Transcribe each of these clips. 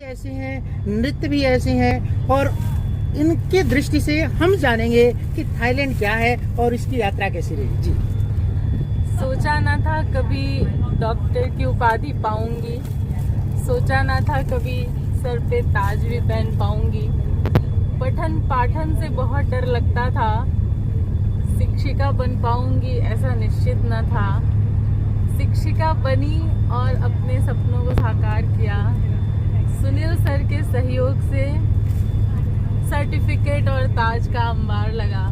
ऐसे हैं, नृत्य भी ऐसे हैं और इनके दृष्टि से हम जानेंगे कि थाईलैंड क्या है और इसकी यात्रा कैसी रही। जी, सोचा ना था कभी डॉक्टर की उपाधि पाऊंगी, सोचा ना था कभी सर पे ताज भी पहन पाऊंगी। पठन पाठन से बहुत डर लगता था, शिक्षिका बन पाऊंगी ऐसा निश्चित न था। शिक्षिका बनी और अपने सपनों को साकार किया। सुनील सर के सहयोग से सर्टिफिकेट और ताज का अंबार लगा।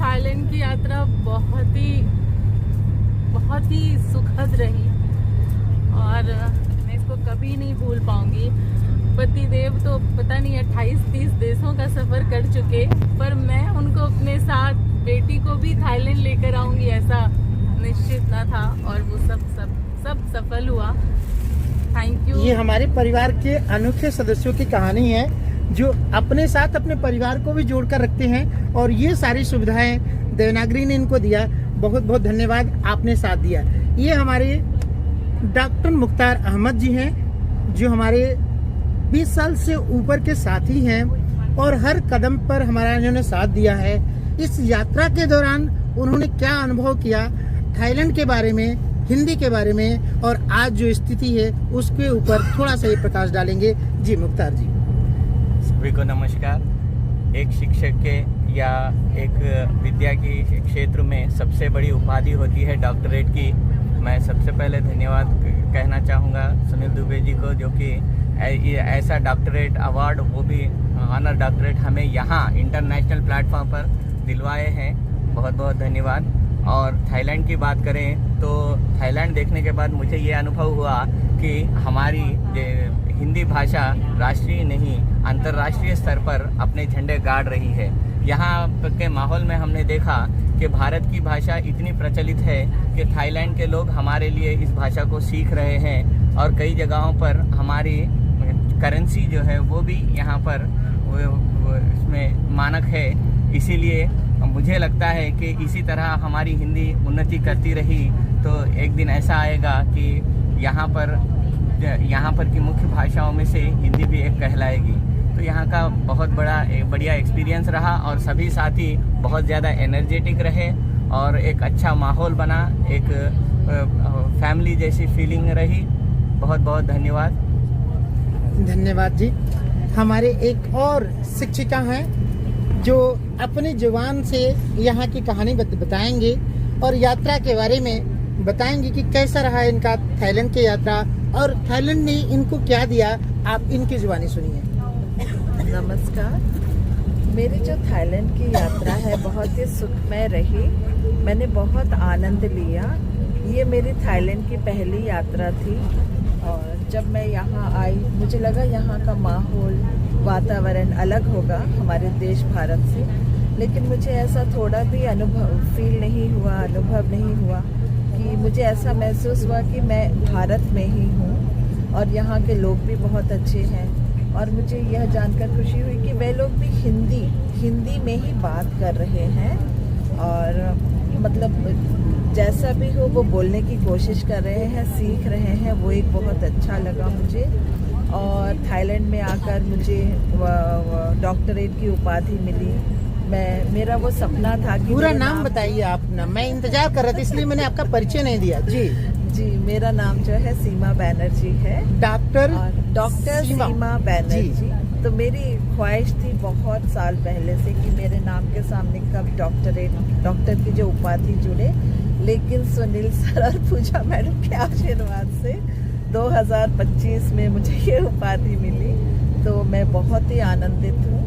थाईलैंड की यात्रा बहुत ही सुखद रही और मैं इसको कभी नहीं भूल पाऊंगी। पतिदेव तो पता नहीं 28-30 देशों का सफर कर चुके, पर मैं उनको अपने साथ, बेटी को भी थाईलैंड लेकर आऊंगी ऐसा निश्चित न था और वो सब सफल हुआ। Thank you. ये हमारे परिवार के अनोखे सदस्यों की कहानी है जो अपने साथ अपने परिवार को भी जोड़कर रखते हैं और ये सारी सुविधाएं देवनागरी ने इनको दिया। बहुत बहुत धन्यवाद, आपने साथ दिया। ये हमारे डॉक्टर मुख्तार अहमद जी हैं जो हमारे 20 साल से ऊपर के साथी हैं और हर कदम पर हमारा इन्होंने साथ दिया है। इस यात्रा के दौरान उन्होंने क्या अनुभव किया थाईलैंड के बारे में, हिंदी के बारे में और आज जो स्थिति है उसके ऊपर थोड़ा सा ये प्रकाश डालेंगे। जी मुख्तार जी। सभी को नमस्कार। एक शिक्षक के या एक विद्या की क्षेत्र में सबसे बड़ी उपाधि होती है डॉक्टरेट की। मैं सबसे पहले धन्यवाद कहना चाहूँगा सुनील दुबे जी को, जो कि ऐसा डॉक्टरेट अवार्ड, वो भी ऑनर डॉक्टरेट, हमें यहाँ इंटरनेशनल प्लेटफॉर्म पर दिलवाए हैं। बहुत बहुत धन्यवाद। और थाईलैंड की बात करें तो थाईलैंड देखने के बाद मुझे ये अनुभव हुआ कि हमारी हिंदी भाषा राष्ट्रीय नहीं अंतर्राष्ट्रीय स्तर पर अपने झंडे गाड़ रही है। यहाँ के माहौल में हमने देखा कि भारत की भाषा इतनी प्रचलित है कि थाईलैंड के लोग हमारे लिए इस भाषा को सीख रहे हैं और कई जगहों पर हमारी करेंसी जो है वो भी यहाँ पर इसमें मानक है। इसीलिए मुझे लगता है कि इसी तरह हमारी हिंदी उन्नति करती रही तो एक दिन ऐसा आएगा कि यहाँ पर की मुख्य भाषाओं में से हिंदी भी एक कहलाएगी। तो यहाँ का बहुत बढ़िया एक्सपीरियंस रहा और सभी साथी बहुत ज़्यादा एनर्जेटिक रहे और एक अच्छा माहौल बना, एक फैमिली जैसी फीलिंग रही। बहुत बहुत धन्यवाद। धन्यवाद जी। हमारे एक और शिक्षिका हैं जो अपनी जुबान से यहाँ की कहानी बताएंगे और यात्रा के बारे में बताएंगे कि कैसा रहा इनका थाईलैंड की यात्रा और थाईलैंड ने इनको क्या दिया। आप इनकी जुबानी सुनिए। नमस्कार। मेरी जो थाईलैंड की यात्रा है बहुत ही सुखमय रही। मैंने बहुत आनंद लिया। ये मेरी थाईलैंड की पहली यात्रा थी और जब मैं यहाँ आई मुझे लगा यहाँ का माहौल, वातावरण अलग होगा हमारे देश भारत से, लेकिन मुझे ऐसा थोड़ा भी अनुभव नहीं हुआ कि मुझे ऐसा महसूस हुआ कि मैं भारत में ही हूँ और यहाँ के लोग भी बहुत अच्छे हैं। और मुझे यह जानकर खुशी हुई कि वे लोग भी हिंदी में ही बात कर रहे हैं और मतलब जैसा भी हो वो बोलने की कोशिश कर रहे हैं, सीख रहे हैं। वो एक बहुत अच्छा लगा मुझे। और थाईलैंड में आकर मुझे डॉक्टरेट की उपाधि मिली। मेरा वो सपना था कि पूरा नाम बताइए आप ना, मैं इंतजार कर रहा था इसलिए मैंने आपका परिचय नहीं दिया। जी, मेरा नाम जो है सीमा बैनर्जी है। डॉक्टर सीमा बैनर्जी। तो मेरी ख्वाहिश थी बहुत साल पहले से कि मेरे नाम के सामने कब डॉक्टर की जो उपाधि जुड़े, लेकिन सुनील सर और पूजा मैडम के आशीर्वाद से 2025 में मुझे ये उपाधि मिली। तो मैं बहुत ही आनंदित हूँ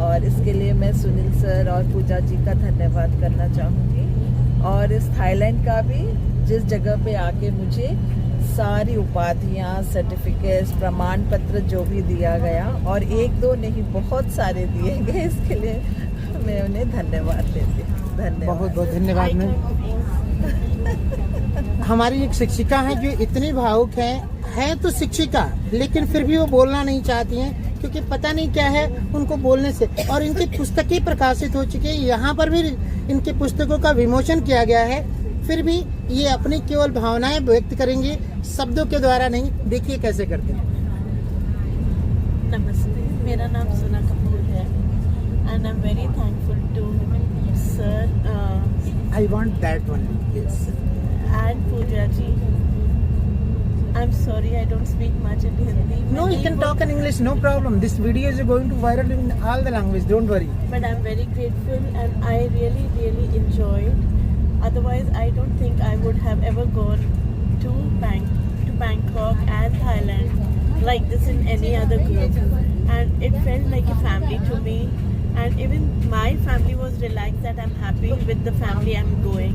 और इसके लिए मैं सुनील सर और पूजा जी का धन्यवाद करना चाहूँगी। और इस थाईलैंड का भी, जिस जगह पे आके मुझे सारी उपाधियाँ, सर्टिफिकेट्स, प्रमाण पत्र जो भी दिया गया और 1-2 नहीं बहुत सारे दिए गए, इसके लिए मैं उन्हें धन्यवाद देती हूँ। धन्यवाद। बहुत बहुत धन्यवाद मैम। हमारी एक शिक्षिका है जो इतनी भावुक है तो शिक्षिका, लेकिन फिर भी वो बोलना नहीं चाहती हैं क्योंकि पता नहीं क्या है उनको बोलने से। और इनकी पुस्तकें प्रकाशित हो चुकी है, यहाँ पर भी इनकी पुस्तकों का विमोचन किया गया है। फिर भी ये अपनी केवल भावनाएं व्यक्त करेंगे, शब्दों के द्वारा नहीं। देखिए कैसे करते हैं। नमस्ते, मेरा नाम सोना कपूर है and I am very thankful to sir I want that one. Yes. And Pooja ji. I am sorry I don't speak much in Hindi. No, you can talk in English, no problem. This video is going to viral in all the language. Don't worry. But I'm very grateful and I really enjoyed. Otherwise, I don't think I would have ever gone to Bangkok and Thailand like this in any other group. And it felt like a family to me. And even my family was relaxed that I'm happy with the family I'm going.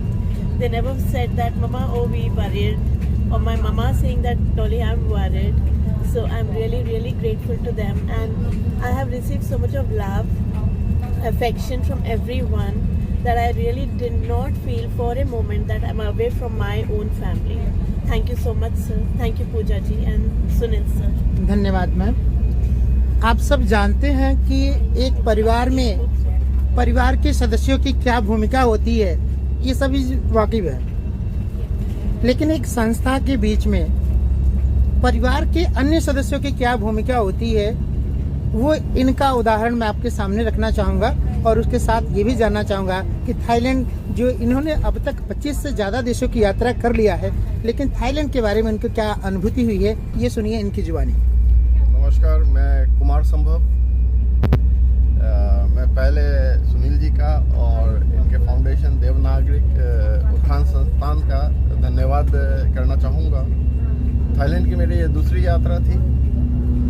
They never said that, Mama, oh, we worried. Or my mama saying that, Dolly, I'm worried. So I'm really grateful to them. And I have received so much of love, affection from everyone that I really did not feel for a moment that I'm away from my own family. Thank you so much, sir. Thank you, Pooja ji and Sunil, sir. धन्यवाद ma'am. आप सब जानते हैं कि एक परिवार में परिवार के सदस्यों की क्या भूमिका होती है, ये सभी वाकिफ है. लेकिन एक संस्था के बीच में परिवार के अन्य सदस्यों की क्या भूमिका होती है, वो इनका उदाहरण मैं आपके सामने रखना चाहूँगा. और उसके साथ ये भी जानना चाहूँगा कि थाईलैंड जो इन्होंने अब तक 25 से ज़्यादा देशों की यात्रा कर लिया है, लेकिन थाईलैंड के बारे में उनको क्या अनुभूति हुई है, ये सुनिए इनकी जुबानी. नमस्कार, मैं कुमार संभव. मैं पहले सुनील जी का और इनके फाउंडेशन देवनागरिक उत्थान संस्थान का धन्यवाद करना चाहूँगा. थाईलैंड की मेरी ये दूसरी यात्रा थी.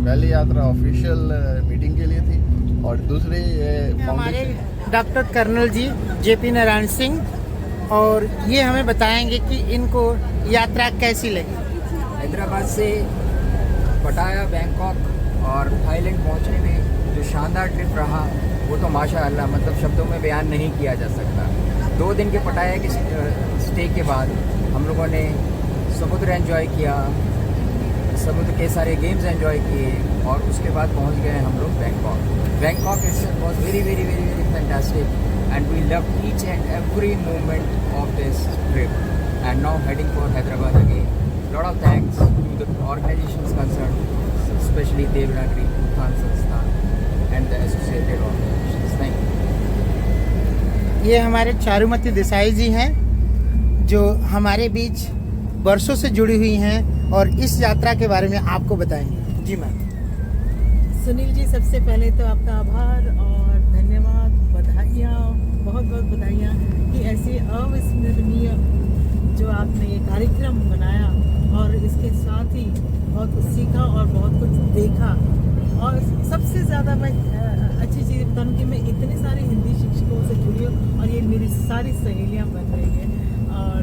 पहली यात्रा ऑफिशियल मीटिंग के लिए थी और दूसरी ये हमारे फाउंडेशन. डॉक्टर कर्नल जी JP नारायण सिंह, और ये हमें बताएंगे कि इनको यात्रा कैसी लगी. हैदराबाद से पटाया, बैंकॉक और थाईलैंड पहुंचने में जो शानदार ट्रिप रहा वो तो माशाअल्लाह मतलब शब्दों में बयान नहीं किया जा सकता. 2 दिन के पटाया के स्टे के बाद हम लोगों ने समुद्र एंजॉय किया, समुद्र के सारे गेम्स एंजॉय किए और उसके बाद पहुंच गए हम लोग Bangkok. Bangkok was very fantastic and we love each and every moment of this trip and now heading for Hyderabad again. Lot of thanks to the organizations concern, specially Devanagari Utthan Sansthan and the associated organizations. Thank you. ये हमारे चारुमती देसाई जी हैं जो हमारे बीच वर्षों से जुड़ी हुई हैं और इस यात्रा के बारे में आपको बताएंगे. जी मैम. सुनील जी, सबसे पहले तो आपका आभार और धन्यवाद, बधाइयाँ, बहुत बधाइयाँ कि ऐसी अविस्मरणीय जो आपने ये कार्यक्रम बनाया और इसके साथ ही बहुत कुछ सीखा और बहुत कुछ देखा. और सबसे ज़्यादा मैं अच्छी चीज़ बताऊँ कि मैं इतने सारे हिंदी शिक्षकों से जुड़ी हूँ और ये मेरी सारी सहेलियाँ बन रही हैं और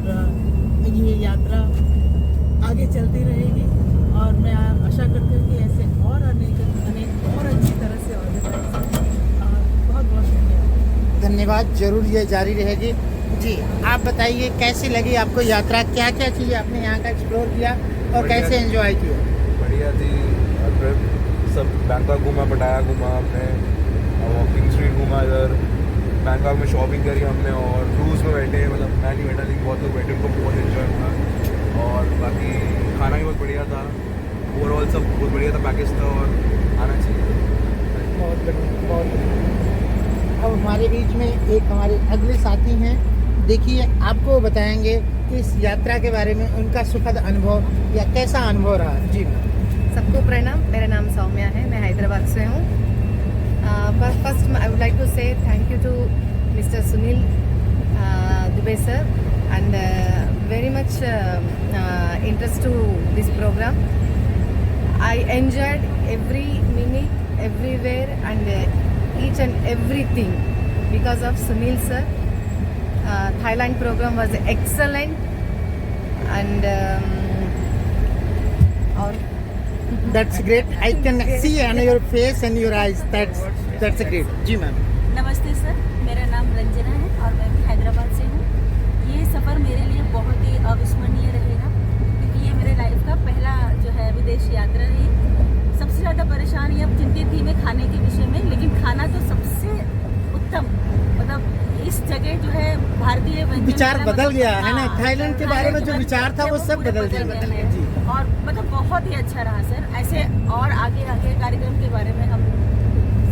ये यात्रा आगे चलती रहेगी और मैं आशा करती हूँ कि ऐसे और अनेक और अच्छी तरह से ऑर्गेनाइज और बहुत धन्यवाद. धन्यवाद. जरूर ये जारी रहेगी. जी, आप बताइए कैसी लगी आपको यात्रा, क्या क्या चीज़ें आपने यहाँ का एक्सप्लोर किया और कैसे एंजॉय किया. बढ़िया थी ट्रिप. सब बैंकॉक घूमा, पटाया घूमा हमने, वॉकिंग स्ट्रीट घूमा इधर. बैंकॉक में शॉपिंग करी हमने और क्रूज़ में बैठे, मतलब मैं नहीं बैठा लेकिन बहुत लोग बैठे, उनको बहुत एंजॉय हुआ. और बाकी खाना भी बहुत बढ़िया था. ओवरऑल सब बहुत बढ़िया था, पैकेज था और आना चाहिए. बहुत बढ़िया, बहुत बढ़िया. अब हमारे बीच में एक हमारे अगले साथी हैं. देखिए, आपको बताएंगे कि इस यात्रा के बारे में उनका सुखद अनुभव या कैसा अनुभव रहा. जी मैम. सबको प्रणाम. मेरा नाम सौम्या है, मैं हैदराबाद से हूँ. First I would like to say thank you to mister Sunil Dubey sir and very much interest to this program. I enjoyed every minute, everywhere and each and everything because of Sunil sir. Thailand program was excellent and That's great. I can see on your face and your eyes. That's great. जी ma'am. नमस्ते sir, मेरा नाम रंजना है और मैं हैदराबाद से हूँ. ये सफ़र मेरे लिए बहुत ही अविस्मरणीय रहेगा क्योंकि ये मेरे लाइफ का पहला जो है विदेश यात्रा रही. सबसे ज़्यादा परेशानी अब चिंतित थी मैं खाने के विषय में, लेकिन खाना तो सबसे उत्तम, मतलब इस जगह जो है भारतीय विचार बदल गया है ना. थाईलैंड के बारे में जो विचार था वो सब बदल गया है. और मतलब बहुत ही अच्छा रहा सर। ऐसे और आगे आगे कार्यक्रम के बारे में हम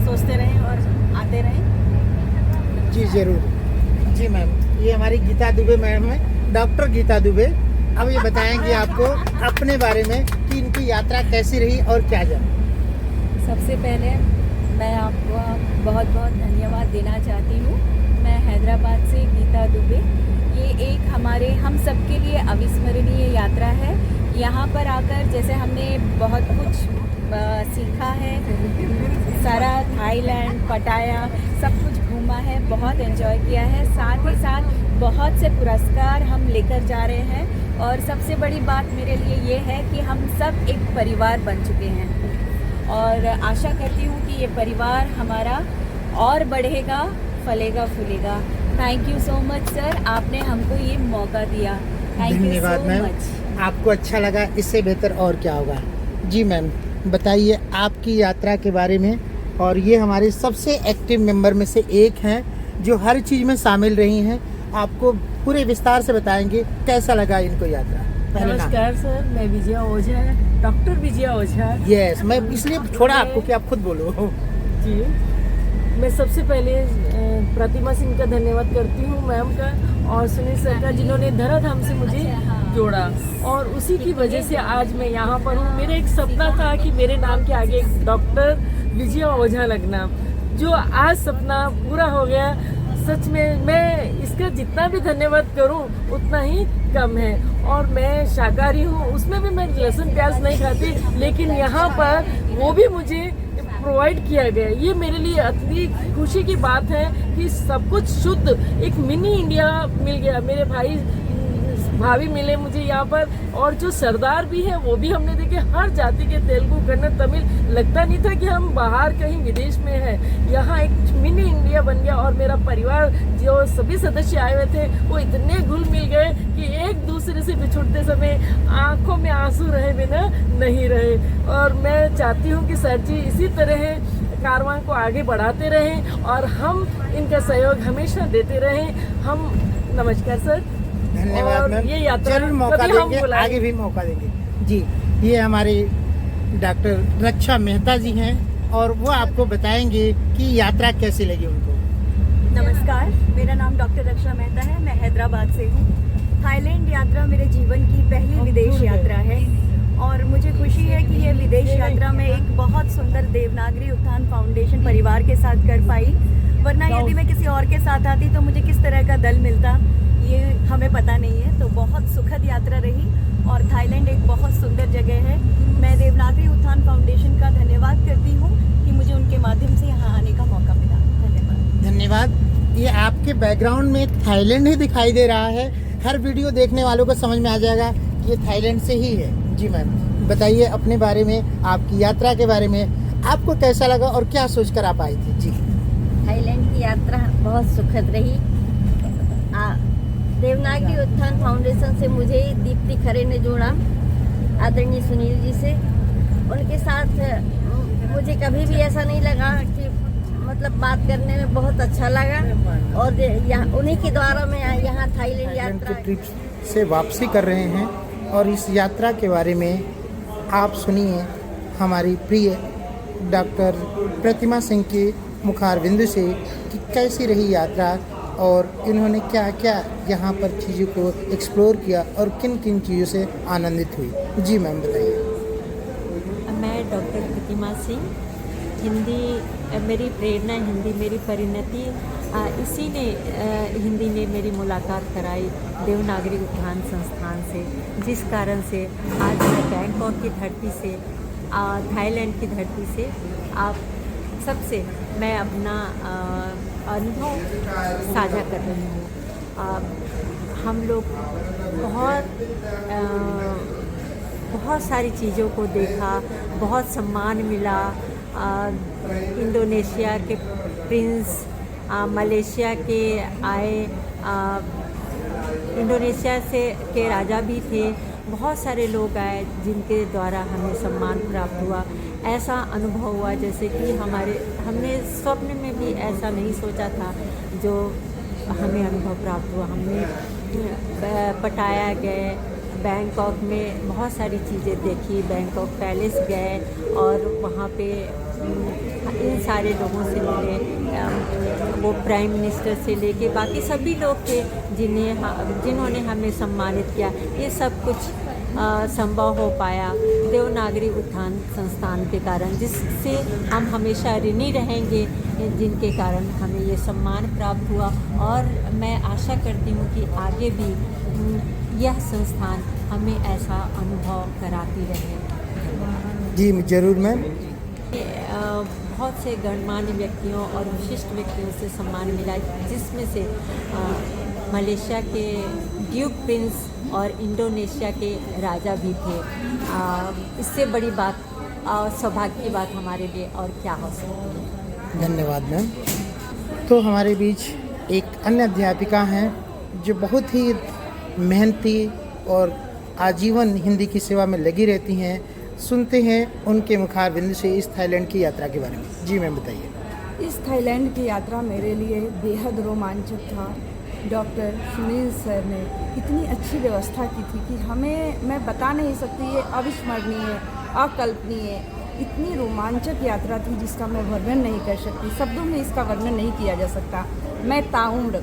सोचते रहें और आते रहें। जी जरूर। जी मैम, ये हमारी गीता दुबे मैम है, डॉक्टर गीता दुबे। अब ये बताएंगे आपको अपने बारे में कि इनकी यात्रा कैसी रही और क्या जाना। सबसे पहले मैं आपको बहुत बहुत धन्यवाद देना चाहती हूँ। मैं हैदराबाद से गीता दुबे। ये एक हमारे हम सबके लिए अविस्मरणीय यात्रा है। यहाँ पर आकर जैसे हमने बहुत कुछ सीखा है, सारा थाईलैंड, पटाया सब कुछ घूमा है, बहुत एंजॉय किया है। साथ ही साथ बहुत से पुरस्कार हम लेकर जा रहे हैं और सबसे बड़ी बात मेरे लिए ये है कि हम सब एक परिवार बन चुके हैं और आशा करती हूँ कि ये परिवार हमारा और बढ़ेगा, फलेगा फूलेगा। Thank you so much sir, आपने हमको ये मौका दिया। थैंक यू धन्यवाद सो मैम। मच। आपको अच्छा लगा, इससे बेहतर और क्या होगा। जी मैम, बताइए आपकी यात्रा के बारे में। और ये हमारे सबसे एक्टिव मेंबर में से एक हैं जो हर चीज़ में शामिल रही हैं। आपको पूरे विस्तार से बताएंगे कैसा लगा इनको यात्रा। नमस्कार सर, मैं विजया ओझा, डॉक्टर विजया ओझा। यस, मैं इसलिए छोड़ा आपको कि आप खुद बोलो। जी, मैं सबसे पहले प्रतिमा सिंह का धन्यवाद करती हूँ, मैम का और सुनील सर का, जिन्होंने धराधाम से मुझे जोड़ा और उसी की वजह से आज मैं यहाँ पर हूँ। मेरा एक सपना था कि मेरे नाम के आगे एक डॉक्टर विजया ओझा लगना, जो आज सपना पूरा हो गया। सच में मैं इसका जितना भी धन्यवाद करूं उतना ही कम है। और मैं शाकाहारी हूं, उसमें भी मैं लहसुन प्याज नहीं खाती, लेकिन यहाँ पर वो भी मुझे प्रोवाइड किया गया। ये मेरे लिए अति खुशी की बात है कि सब कुछ शुद्ध, एक मिनी इंडिया मिल गया। मेरे भाभी मिले मुझे यहाँ पर और जो सरदार भी है वो भी हमने देखे, हर जाति के, तेलुगु, कन्नड़, तमिल। लगता नहीं था कि हम बाहर कहीं विदेश में हैं। यहाँ एक मिनी इंडिया बन गया और मेरा परिवार जो सभी सदस्य आए हुए थे वो इतने घुल मिल गए कि एक दूसरे से बिछुड़ते समय आंखों में आंसू रहे बिना नहीं रहे। और मैं चाहती हूँ कि सर जी इसी तरह कारवां को आगे बढ़ाते रहें और हम इनका सहयोग हमेशा देते रहें। हम नमस्कार सर। धन्यवाद और मैम, ये यात्रा जरूर मौका कभी हम देंगे, बुलाएं। आगे भी मौका देंगे। जी, ये हमारे डॉक्टर रक्षा मेहता जी हैं और वो आपको बताएंगे कि यात्रा कैसी लगी उनको। नमस्कार, मेरा नाम डॉक्टर रक्षा मेहता है। मैं हैदराबाद से हूँ। थाईलैंड यात्रा मेरे जीवन की पहली विदेश यात्रा है और मुझे खुशी है कि ये विदेश यात्रा मैं एक बहुत सुंदर देवनागरी उत्थान फाउंडेशन परिवार के साथ कर पाई। वरना यदि मैं किसी और के साथ आती तो मुझे किस तरह का दल मिलता ये हमें पता नहीं है। तो बहुत सुखद यात्रा रही और थाईलैंड एक बहुत सुंदर जगह है। मैं देवनागरी उत्थान फाउंडेशन का धन्यवाद करती हूँ कि मुझे उनके माध्यम से यहाँ आने का मौका मिला। धन्यवाद। धन्यवाद। ये आपके बैकग्राउंड में थाईलैंड ही दिखाई दे रहा है। हर वीडियो देखने वालों को समझ में आ जाएगा कि ये थाईलैंड से ही है। जी मैम, बताइए अपने बारे में, आपकी यात्रा के बारे में, आपको कैसा लगा और क्या सोचकर आप आई थी। जी, थाईलैंड की यात्रा बहुत सुखद रही। देवनागरी उत्थान फाउंडेशन से मुझे दीप्ति खरे ने जोड़ा, आदरणीय सुनील जी से। उनके साथ मुझे कभी भी ऐसा नहीं लगा कि मतलब बात करने में बहुत अच्छा लगा और उन्हीं के द्वारा मैं यहाँ थाईलैंड यात्रा ट्रिप से वापसी कर रहे हैं और इस यात्रा के बारे में आप सुनिए हमारी प्रिय डॉक्टर प्रतिमा सिंह के मुखारबिंद से कि कैसी रही यात्रा और इन्होंने क्या क्या यहाँ पर चीज़ों को एक्सप्लोर किया और किन किन चीज़ों से आनंदित हुई। जी मैम, बताइए। मैं डॉक्टर प्रतिमा सिंह, हिंदी मेरी प्रेरणा, हिंदी मेरी परिणति। इसी ने हिंदी ने मेरी मुलाकात कराई देवनागरी उत्थान संस्थान से, जिस कारण से आज मैं बैंकॉक की धरती से, थाईलैंड की धरती से आप सबसे मैं अपना अनुभव साझा कर रही हूँ। हम लोग बहुत सारी चीज़ों को देखा, बहुत सम्मान मिला। इंडोनेशिया के प्रिंस, मलेशिया के आए, इंडोनेशिया के राजा भी थे। बहुत सारे लोग आए जिनके द्वारा हमें सम्मान प्राप्त हुआ। ऐसा अनुभव हुआ जैसे कि हमने स्वप्न में भी ऐसा नहीं सोचा था जो हमें अनुभव प्राप्त हुआ। हमने पटाया गए, बैंकॉक में बहुत सारी चीज़ें देखी, बैंकॉक पैलेस गए और वहाँ पे इन सारे लोगों से मिले, वो प्राइम मिनिस्टर से लेके बाकी सभी लोग थे जिन्होंने हमें सम्मानित किया। ये सब कुछ संभव हो पाया देवनागरी उत्थान संस्थान के कारण, जिससे हम हमेशा ऋणी रहेंगे, जिनके कारण हमें ये सम्मान प्राप्त हुआ। और मैं आशा करती हूँ कि आगे भी यह संस्थान हमें ऐसा अनुभव कराती रहे। जी ज़रूर मैम। बहुत से गणमान्य व्यक्तियों और विशिष्ट व्यक्तियों से सम्मान मिला, जिसमें से मलेशिया के ड्यूक प्रिंस और इंडोनेशिया के राजा भी थे। इससे बड़ी बात और सौभाग्य की बात हमारे लिए और क्या हो सकती है। धन्यवाद मैम। तो हमारे बीच एक अन्य अध्यापिका हैं जो बहुत ही मेहनती और आजीवन हिंदी की सेवा में लगी रहती हैं। सुनते हैं उनके मुखारबिंद से इस थाईलैंड की यात्रा के बारे में। जी मैम बताइए। इस थाईलैंड की यात्रा मेरे लिए बेहद रोमांचक था। डॉक्टर सुनील सर ने इतनी अच्छी व्यवस्था की थी कि मैं बता नहीं सकती, ये अविस्मरणीय, अकल्पनीय, इतनी रोमांचक यात्रा थी जिसका मैं वर्णन नहीं कर सकती, शब्दों में इसका वर्णन नहीं किया जा सकता। मैं ताउम्र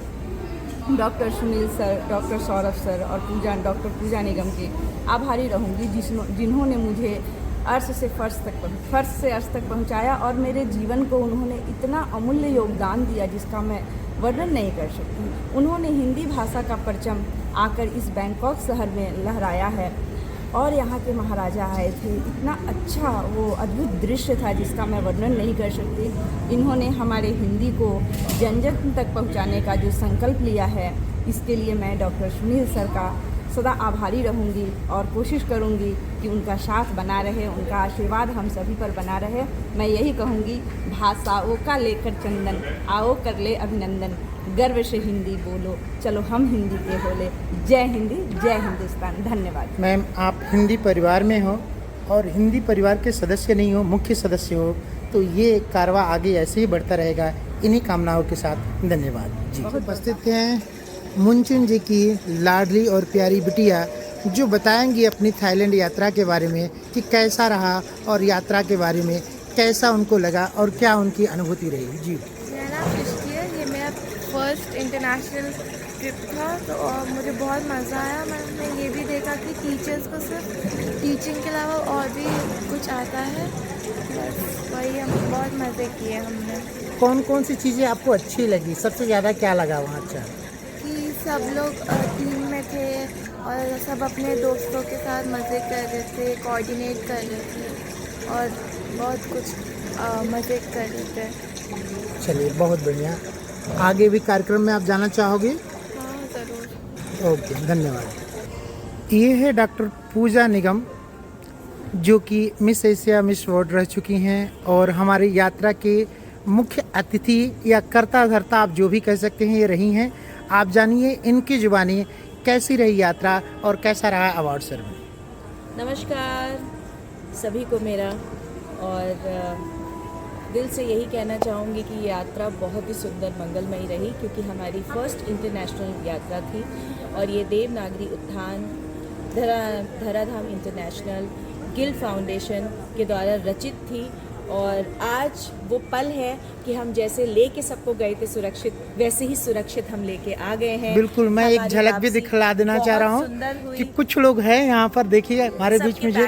doctor Sunil sir, doctor Saurabh sir और डॉक्टर पूजा निगम के आभारी रहूँगी, जिन्होंने मुझे अर्श से फर्श से अर्श तक पहुँचाया और मेरे जीवन को उन्होंने इतना अमूल्य योगदान दिया जिसका मैं वर्णन नहीं कर सकती। उन्होंने हिंदी भाषा का परचम आकर इस बैंकॉक शहर में लहराया है और यहाँ के महाराजा आए थे। इतना अच्छा वो अद्भुत दृश्य था जिसका मैं वर्णन नहीं कर सकती। इन्होंने हमारे हिंदी को जन जन तक पहुँचाने का जो संकल्प लिया है, इसके लिए मैं डॉक्टर सुनील सर का सदा आभारी रहूँगी और कोशिश करूँगी कि उनका साथ बना रहे, उनका आशीर्वाद हम सभी पर बना रहे। मैं यही कहूँगी, भाषाओं का लेकर चंदन, आओ कर ले अभिनंदन, गर्व से हिंदी बोलो, चलो हम हिंदी के बोले। जय हिंदी, जय हिंदुस्तान। धन्यवाद। मैम, आप हिंदी परिवार में हो और हिंदी परिवार के सदस्य नहीं हो, मुख्य सदस्य हो, तो ये कारवा आगे ऐसे ही बढ़ता रहेगा, इन्हीं कामनाओं के साथ। धन्यवाद जी। उपस्थित हैं मुनचुन जी की लाडली और प्यारी बिटिया, जो बताएंगी अपनी थाईलैंड यात्रा के बारे में कि कैसा रहा और यात्रा के बारे में कैसा उनको लगा और क्या उनकी अनुभूति रही। जी, मेरा नाम सृष्टि है। ये मेरा फर्स्ट इंटरनेशनल ट्रिप था तो और मुझे बहुत मज़ा आया। मैंने ये भी देखा कि टीचर्स को सिर्फ टीचिंग के अलावा और भी कुछ आता है। बस वही, हम बहुत मज़े किए हमने। कौन कौन सी चीज़ें आपको अच्छी लगी, सबसे ज़्यादा क्या लगा वहाँ? अच्छा, कि सब लोग टीम में थे और सब अपने दोस्तों के साथ मज़े कर रहे थे, कोऑर्डिनेट कर रहे थे और बहुत कुछ मज़े कर रहे थे। चलिए, बहुत बढ़िया। आगे भी कार्यक्रम में आप जाना चाहोगे? हाँ, ज़रूर। ओके, धन्यवाद। ये है डॉक्टर पूजा निगम, जो कि मिस एशिया मिस वर्ल्ड रह चुकी हैं और हमारी यात्रा के मुख्य अतिथि या कर्ता धर्ता आप जो भी कह सकते हैं, ये रही हैं। आप जानिए इनकी जुबानी कैसी रही यात्रा और कैसा रहा अवार्ड सेरेमनी। नमस्कार सभी को मेरा, और दिल से यही कहना चाहूँगी कि यात्रा बहुत ही सुंदर मंगलमयी रही, क्योंकि हमारी फर्स्ट इंटरनेशनल यात्रा थी और ये देवनागरी उत्थान धराधाम इंटरनेशनल गिल्ड फाउंडेशन के द्वारा रचित थी। और आज वो पल है कि हम जैसे लेके सबको गए थे सुरक्षित, वैसे ही सुरक्षित हम लेके आ गए हैं। बिल्कुल, मैं एक झलक भी दिखला देना चाह रहा हूँ कि कुछ लोग हैं यहाँ पर, देखिए हमारे बीच में जो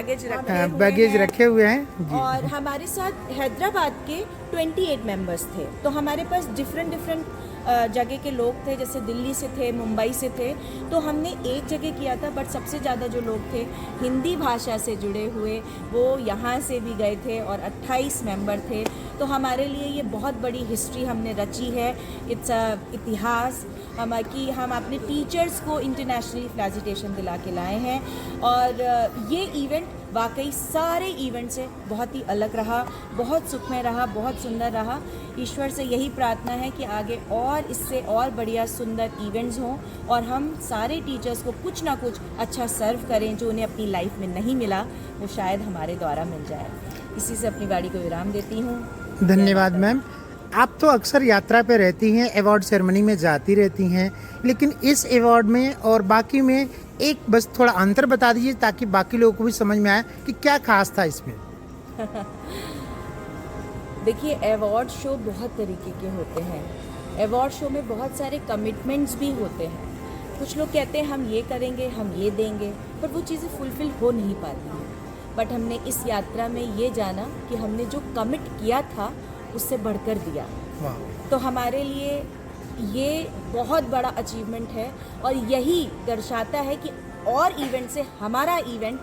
बैगेज रखे हुए हैं। और हमारे साथ हैदराबाद के 28 मेंबर्स थे, तो हमारे पास डिफरेंट जगह के लोग थे, जैसे दिल्ली से थे, मुंबई से थे। तो हमने एक जगह किया था, बट सबसे ज़्यादा जो लोग थे हिंदी भाषा से जुड़े हुए, वो यहाँ से भी गए थे और 28 मेंबर थे। तो हमारे लिए ये बहुत बड़ी हिस्ट्री हमने रची है, इतिहास कि हम अपने टीचर्स को इंटरनेशनली फेलिसिटेशन दिला के लाए हैं। और ये इवेंट वाकई सारे इवेंट से बहुत ही अलग रहा, बहुत सुखमय रहा, बहुत सुंदर रहा। ईश्वर से यही प्रार्थना है कि आगे और इससे और बढ़िया सुंदर इवेंट्स हों और हम सारे टीचर्स को कुछ ना कुछ अच्छा सर्व करें, जो उन्हें अपनी लाइफ में नहीं मिला वो शायद हमारे द्वारा मिल जाए। इसी से अपनी गाड़ी को विराम देती हूँ। धन्यवाद मैम। आप तो अक्सर यात्रा पे रहती हैं, अवार्ड सेरेमनी में जाती रहती हैं, लेकिन इस अवार्ड में और बाकी में एक बस थोड़ा अंतर बता दीजिए ताकि बाकी लोगों को भी समझ में आए कि क्या खास था इसमें। देखिए, अवार्ड शो बहुत तरीके के होते हैं। अवार्ड शो में बहुत सारे कमिटमेंट्स भी होते हैं। कुछ लोग कहते हैं हम ये करेंगे, हम ये देंगे, पर वो चीज़ें फुलफ़िल हो नहीं पाती हैं। बट हमने इस यात्रा में ये जाना कि हमने जो कमिट किया था उससे बढ़कर दिया। तो हमारे लिए ये बहुत बड़ा अचीवमेंट है और यही दर्शाता है कि और इवेंट से हमारा इवेंट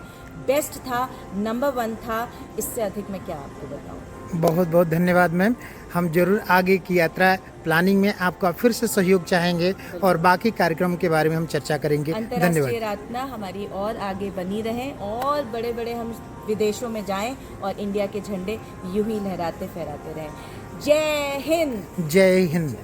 बेस्ट था, नंबर 1 था। इससे अधिक मैं क्या आपको बताऊं। बहुत बहुत धन्यवाद मैम। हम जरूर आगे की यात्रा प्लानिंग में आपका फिर से सहयोग चाहेंगे और बाकी कार्यक्रम के बारे में हम चर्चा करेंगे। अंतर्राष्ट्रीय धन्यवाद। यात्रा हमारी और आगे बनी रहें और बड़े बड़े हम विदेशों में जाएं और इंडिया के झंडे यूं ही लहराते फहराते रहें। जय हिंद। जय हिंद।